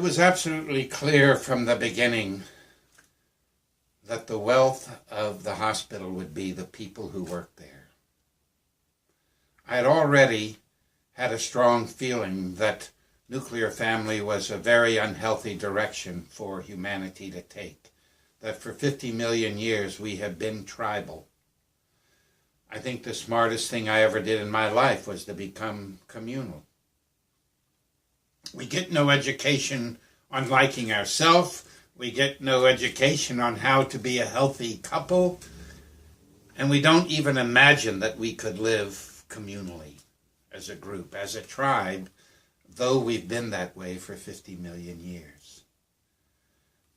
was absolutely clear from the beginning that the wealth of the hospital would be the people who worked there. I had already had a strong feeling that nuclear family was a very unhealthy direction for humanity to take, that for 50 million years we have been tribal. I think the smartest thing I ever did in my life was to become communal. We get no education on liking ourselves. We get no education on how to be a healthy couple. And we don't even imagine that we could live communally as a group, as a tribe, though we've been that way for 50 million years.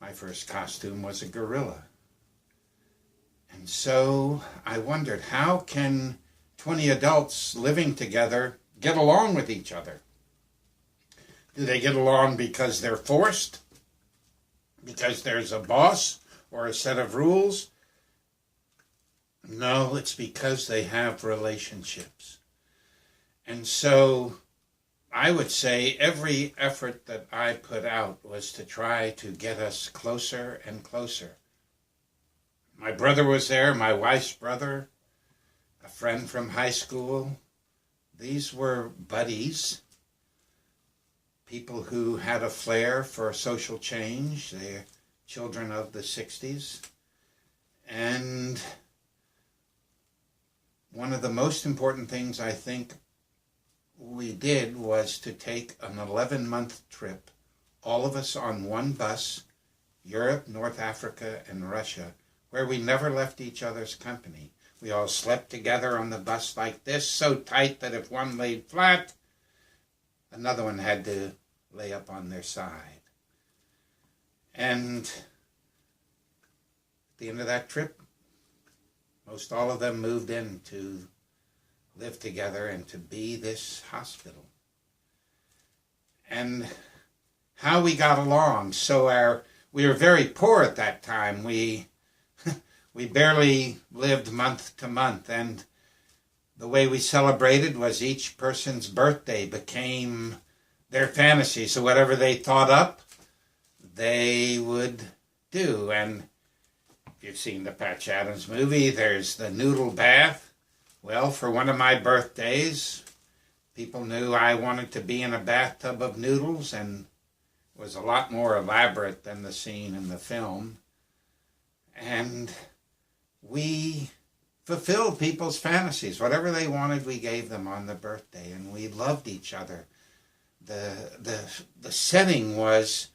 My first costume was a gorilla. And so I wondered, how can 20 adults living together get along with each other? Do they get along because they're forced? Because there's a boss or a set of rules? No, it's because they have relationships. And so I would say every effort that I put out was to try to get us closer and closer. My brother was there, my wife's brother, a friend from high school. These were buddies, people who had a flair for social change. They're children of the 60s. And one of the most important things I think we did was to take an 11-month trip, all of us on one bus, Europe, North Africa, and Russia, where we never left each other's company. We all slept together on the bus like this, so tight that if one laid flat, another one had to lay up on their side. And at the end of that trip, most all of them moved in to live together and to be this hospital. And how we got along. So we were very poor at that time. We barely lived month to month, and the way we celebrated was each person's birthday became their fantasy. So whatever they thought up, they would do. And if you've seen the Patch Adams movie, there's the noodle bath. Well, for one of my birthdays, people knew I wanted to be in a bathtub of noodles, and it was a lot more elaborate than the scene in the film. And we fulfilled people's fantasies. Whatever they wanted, we gave them on the birthday, and we loved each other. The setting was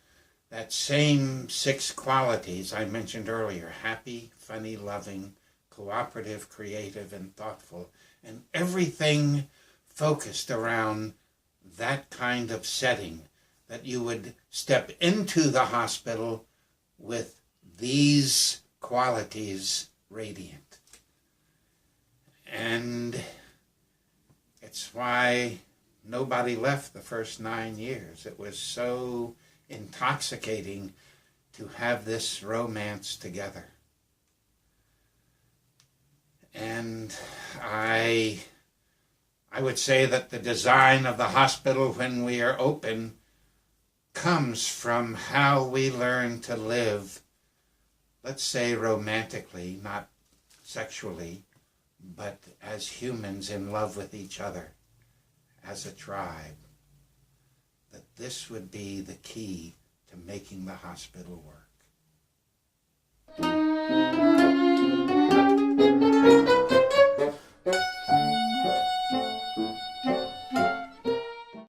that same 6 qualities I mentioned earlier: happy, funny, loving, cooperative, creative, and thoughtful. And everything focused around that kind of setting, that you would step into the hospital with these qualities radiant. And it's why nobody left the first 9 years. It was so intoxicating to have this romance together. And I would say that the design of the hospital when we are open comes from how we learn to live, let's say romantically, not sexually, but as humans in love with each other, as a tribe. That this would be the key to making the hospital work.